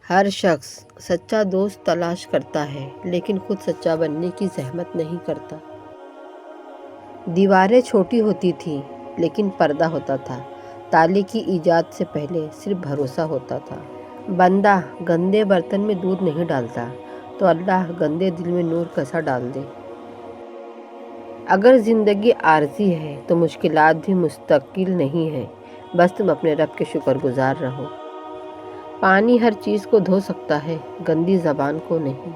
ہر شخص سچا دوست تلاش کرتا ہے لیکن خود سچا بننے کی زحمت نہیں کرتا۔ دیواریں چھوٹی ہوتی تھیں لیکن پردہ ہوتا تھا۔ تالے کی ایجاد سے پہلے صرف بھروسہ ہوتا تھا۔ بندہ گندے برتن میں دودھ نہیں ڈالتا تو اللہ گندے دل میں نور کیسا ڈال دے۔ اگر زندگی عارضی ہے تو مشکلات بھی مستقل نہیں ہیں، بس تم اپنے رب کے شکر گزار رہو۔ پانی ہر چیز کو دھو سکتا ہے، گندی زبان کو نہیں۔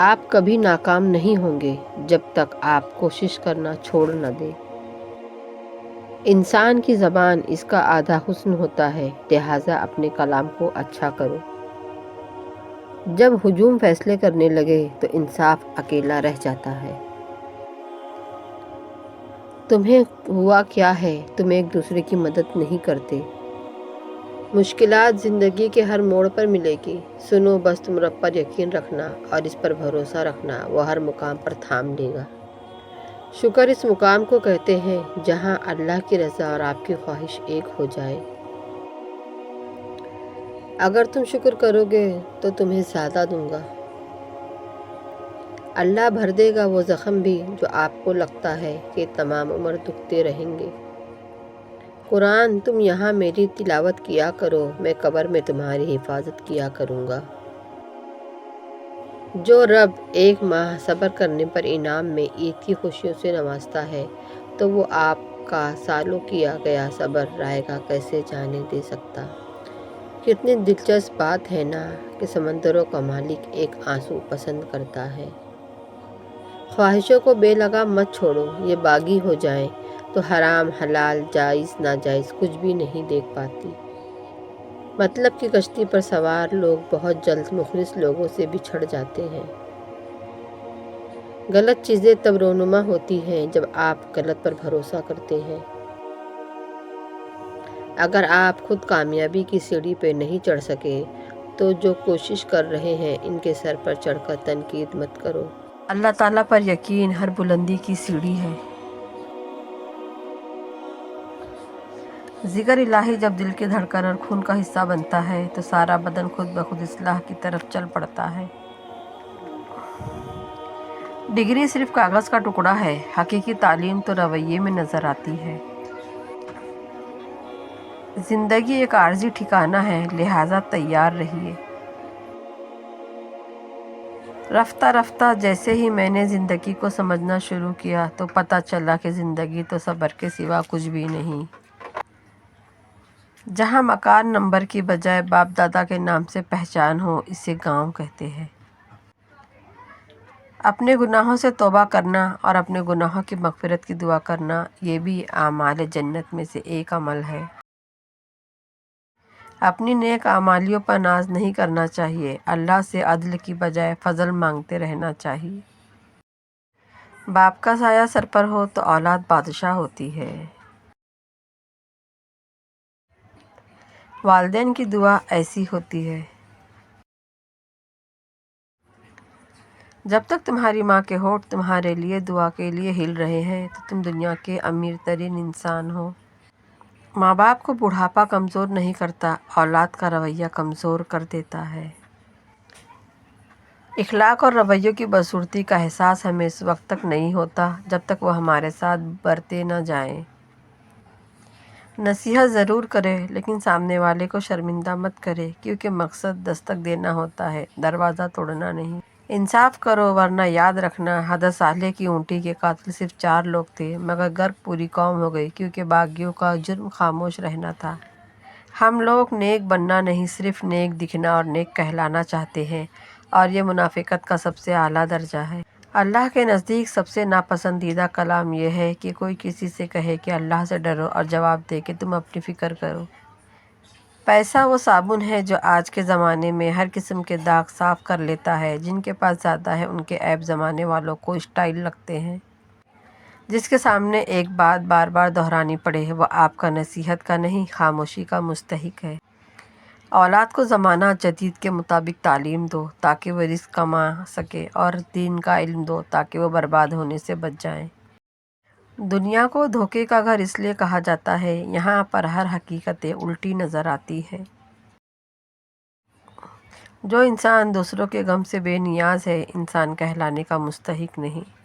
آپ کبھی ناکام نہیں ہوں گے جب تک آپ کوشش کرنا چھوڑ نہ دیں۔ انسان کی زبان اس کا آدھا حسن ہوتا ہے، لہٰذا اپنے کلام کو اچھا کرو۔ جب ہجوم فیصلے کرنے لگے تو انصاف اکیلا رہ جاتا ہے۔ تمہیں ہوا کیا ہے؟ تم ایک دوسرے کی مدد نہیں کرتے۔ مشکلات زندگی کے ہر موڑ پر ملے گی، سنو بس تم رب پر یقین رکھنا اور اس پر بھروسہ رکھنا، وہ ہر مقام پر تھام لے گا۔ شکر اس مقام کو کہتے ہیں جہاں اللہ کی رضا اور آپ کی خواہش ایک ہو جائے۔ اگر تم شکر کرو گے تو تمہیں زیادہ دوں گا۔ اللہ بھر دے گا وہ زخم بھی جو آپ کو لگتا ہے کہ تمام عمر دکھتے رہیں گے۔ قرآن تم یہاں میری تلاوت کیا کرو، میں قبر میں تمہاری حفاظت کیا کروں گا۔ جو رب ایک ماہ صبر کرنے پر انعام میں عید کی خوشیوں سے نوازتا ہے تو وہ آپ کا سالوں کیا گیا صبر رائے گا کیسے جانے دے سکتا۔ کتنی دلچسپ بات ہے نا کہ سمندروں کا مالک ایک آنسو پسند کرتا ہے۔ خواہشوں کو بے لگام مت چھوڑو، یہ باغی ہو جائیں تو حرام حلال جائز ناجائز کچھ بھی نہیں دیکھ پاتی۔ مطلب کی کشتی پر سوار لوگ بہت جلد مخلص لوگوں سے بچھڑ جاتے ہیں۔ غلط چیزیں تب رونما ہوتی ہیں جب آپ غلط پر بھروسہ کرتے ہیں۔ اگر آپ خود کامیابی کی سیڑھی پہ نہیں چڑھ سکے تو جو کوشش کر رہے ہیں ان کے سر پر چڑھ کر تنقید مت کرو۔ اللہ تعالیٰ پر یقین ہر بلندی کی سیڑھی ہے۔ ذکر الہی جب دل کی دھڑکن اور خون کا حصہ بنتا ہے تو سارا بدن خود بخود اصلاح کی طرف چل پڑتا ہے۔ ڈگری صرف کاغذ کا ٹکڑا ہے، حقیقی تعلیم تو رویے میں نظر آتی ہے۔ زندگی ایک عارضی ٹھکانہ ہے، لہٰذا تیار رہیے۔ رفتہ رفتہ جیسے ہی میں نے زندگی کو سمجھنا شروع کیا تو پتہ چلا کہ زندگی تو صبر کے سوا کچھ بھی نہیں۔ جہاں مکان نمبر کی بجائے باپ دادا کے نام سے پہچان ہو، اسے گاؤں کہتے ہیں۔ اپنے گناہوں سے توبہ کرنا اور اپنے گناہوں کی مغفرت کی دعا کرنا، یہ بھی اعمال جنت میں سے ایک عمل ہے۔ اپنی نیک اعمالیوں پر ناز نہیں کرنا چاہیے، اللہ سے عدل کی بجائے فضل مانگتے رہنا چاہیے۔ باپ کا سایہ سر پر ہو تو اولاد بادشاہ ہوتی ہے۔ والدین کی دعا ایسی ہوتی ہے۔ جب تک تمہاری ماں کے ہونٹ تمہارے لیے دعا کے لیے ہل رہے ہیں تو تم دنیا کے امیر ترین انسان ہو۔ ماں باپ کو بڑھاپا کمزور نہیں کرتا، اولاد کا رویہ کمزور کر دیتا ہے۔ اخلاق اور رویوں کی بدصورتی کا احساس ہمیں اس وقت تک نہیں ہوتا جب تک وہ ہمارے ساتھ برتے نہ جائیں۔ نصیحت ضرور کرے لیکن سامنے والے کو شرمندہ مت کرے، کیونکہ مقصد دستک دینا ہوتا ہے، دروازہ توڑنا نہیں۔ انصاف کرو ورنہ یاد رکھنا حضرت صالح کی اونٹی کے قاتل صرف 4 لوگ تھے مگر غرق پوری قوم ہو گئی کیونکہ باغیوں کا جرم خاموش رہنا تھا۔ ہم لوگ نیک بننا نہیں، صرف نیک دکھنا اور نیک کہلانا چاہتے ہیں، اور یہ منافقت کا سب سے اعلیٰ درجہ ہے۔ اللہ کے نزدیک سب سے ناپسندیدہ کلام یہ ہے کہ کوئی کسی سے کہے کہ اللہ سے ڈرو اور جواب دے کہ تم اپنی فکر کرو۔ پیسہ وہ صابن ہے جو آج کے زمانے میں ہر قسم کے داغ صاف کر لیتا ہے۔ جن کے پاس زیادہ ہے ان کے عیب زمانے والوں کو اسٹائل لگتے ہیں۔ جس کے سامنے ایک بات بار بار دہرانی پڑے وہ آپ کا نصیحت کا نہیں، خاموشی کا مستحق ہے۔ اولاد کو زمانہ جدید کے مطابق تعلیم دو تاکہ وہ رزق کما سکے، اور دین کا علم دو تاکہ وہ برباد ہونے سے بچ جائیں۔ دنیا کو دھوکے کا گھر اس لیے کہا جاتا ہے، یہاں پر ہر حقیقتیں الٹی نظر آتی ہے۔ جو انسان دوسروں کے غم سے بے نیاز ہے، انسان کہلانے کا مستحق نہیں۔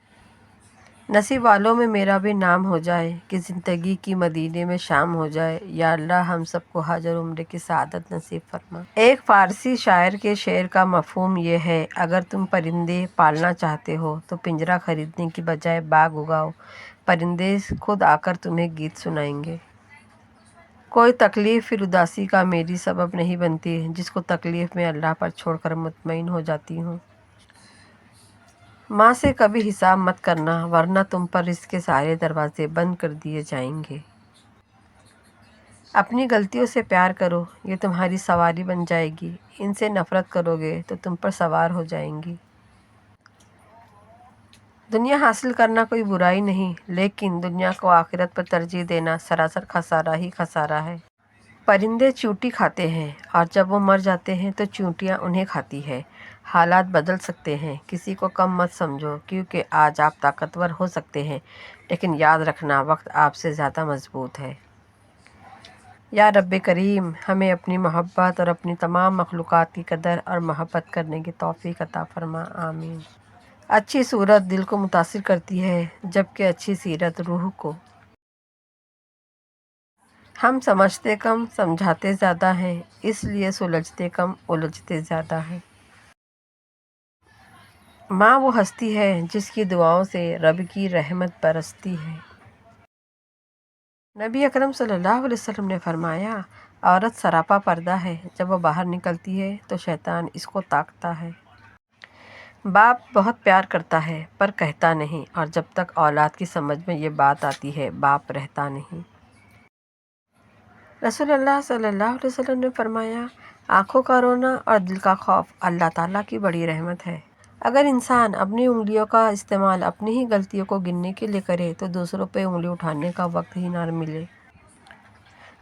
نصیب والوں میں میرا بھی نام ہو جائے کہ زندگی کی مدینے میں شام ہو جائے۔ یا اللہ ہم سب کو حج اور عمرے کی سعادت نصیب فرما۔ ایک فارسی شاعر کے شعر کا مفہوم یہ ہے: اگر تم پرندے پالنا چاہتے ہو تو پنجرہ خریدنے کی بجائے باغ اگاؤ، پرندے خود آ کر تمہیں گیت سنائیں گے۔ کوئی تکلیف پھر اداسی کا میری سبب نہیں بنتی، جس کو تکلیف میں اللہ پر چھوڑ کر مطمئن ہو جاتی ہوں۔ ماں سے کبھی حساب مت کرنا، ورنہ تم پر رزق کے سارے دروازے بند کر دیے جائیں گے۔ اپنی غلطیوں سے پیار کرو، یہ تمہاری سواری بن جائے گی۔ ان سے نفرت کرو گے تو تم پر سوار ہو جائیں گی۔ دنیا حاصل کرنا کوئی برائی نہیں، لیکن دنیا کو آخرت پر ترجیح دینا سراسر خسارہ ہی خسارہ ہے۔ پرندے چیونٹی کھاتے ہیں اور جب وہ مر جاتے ہیں تو چیونٹیاں انہیں کھاتی ہے۔ حالات بدل سکتے ہیں، کسی کو کم مت سمجھو، کیونکہ آج آپ طاقتور ہو سکتے ہیں، لیکن یاد رکھنا وقت آپ سے زیادہ مضبوط ہے۔ یا رب کریم ہمیں اپنی محبت اور اپنی تمام مخلوقات کی قدر اور محبت کرنے کی توفیق عطا فرما، آمین۔ اچھی صورت دل کو متاثر کرتی ہے، جبکہ اچھی سیرت روح کو۔ ہم سمجھتے کم سمجھاتے زیادہ ہیں، اس لیے سلجھتے کم الجھتے زیادہ ہیں۔ ماں وہ ہستی ہے جس کی دعاؤں سے رب کی رحمت برستی ہے۔ نبی اکرم صلی اللہ علیہ وسلم نے فرمایا: عورت سراپا پردہ ہے، جب وہ باہر نکلتی ہے تو شیطان اس کو تاکتا ہے۔ باپ بہت پیار کرتا ہے پر کہتا نہیں، اور جب تک اولاد کی سمجھ میں یہ بات آتی ہے باپ رہتا نہیں۔ رسول اللہ صلی اللہ علیہ وسلم نے فرمایا: آنکھوں کا رونا اور دل کا خوف اللہ تعالیٰ کی بڑی رحمت ہے۔ اگر انسان اپنی انگلیوں کا استعمال اپنی ہی غلطیوں کو گننے کے لیے کرے تو دوسروں پہ انگلی اٹھانے کا وقت ہی نہ ملے۔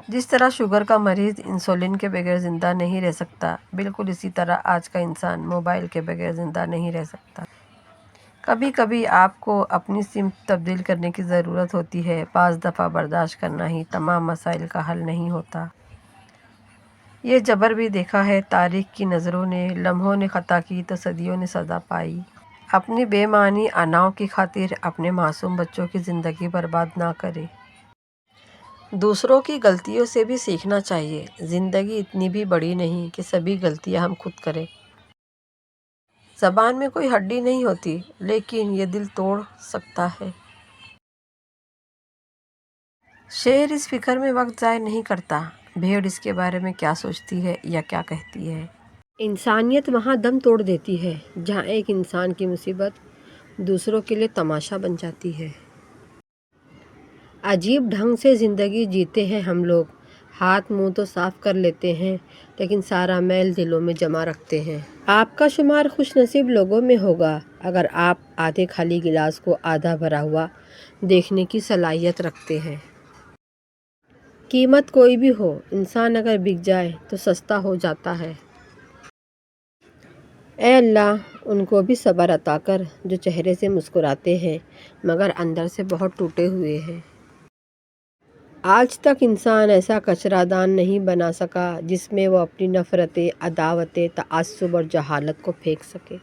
جس طرح شوگر کا مریض انسولین کے بغیر زندہ نہیں رہ سکتا، بالکل اسی طرح آج کا انسان موبائل کے بغیر زندہ نہیں رہ سکتا۔ کبھی کبھی آپ کو اپنی سمت تبدیل کرنے کی ضرورت ہوتی ہے، بعض دفعہ برداشت کرنا ہی تمام مسائل کا حل نہیں ہوتا۔ یہ جبر بھی دیکھا ہے تاریخ کی نظروں نے، لمحوں نے خطا کی تو صدیوں نے سزا پائی۔ اپنی بے معنی اناؤں کی خاطر اپنے معصوم بچوں کی زندگی برباد نہ کرے۔ دوسروں کی غلطیوں سے بھی سیکھنا چاہیے۔ زندگی اتنی بھی بڑی نہیں کہ سبھی غلطیاں ہم خود کریں۔ زبان میں کوئی ہڈی نہیں ہوتی، لیکن یہ دل توڑ سکتا ہے۔ شیر اس فکر میں وقت ضائع نہیں کرتا، بھیڑ اس کے بارے میں کیا سوچتی ہے یا کیا کہتی ہے۔ انسانیت وہاں دم توڑ دیتی ہے جہاں ایک انسان کی مصیبت دوسروں کے لیے تماشا بن جاتی ہے۔ عجیب ڈھنگ سے زندگی جیتے ہیں ہم لوگ، ہاتھ منہ تو صاف کر لیتے ہیں لیکن سارا میل دلوں میں جمع رکھتے ہیں۔ آپ کا شمار خوش نصیب لوگوں میں ہوگا اگر آپ آدھے خالی گلاس کو آدھا بھرا ہوا دیکھنے کی صلاحیت رکھتے ہیں۔ قیمت کوئی بھی ہو، انسان اگر بک جائے تو سستا ہو جاتا ہے۔ اے اللہ ان کو بھی صبر عطا کر جو چہرے سے مسکراتے ہیں مگر اندر سے بہت ٹوٹے ہوئے ہیں۔ آج تک انسان ایسا کچرا دان نہیں بنا سکا جس میں وہ اپنی نفرتیں، عداوتیں، تعصب اور جہالت کو پھینک سکے۔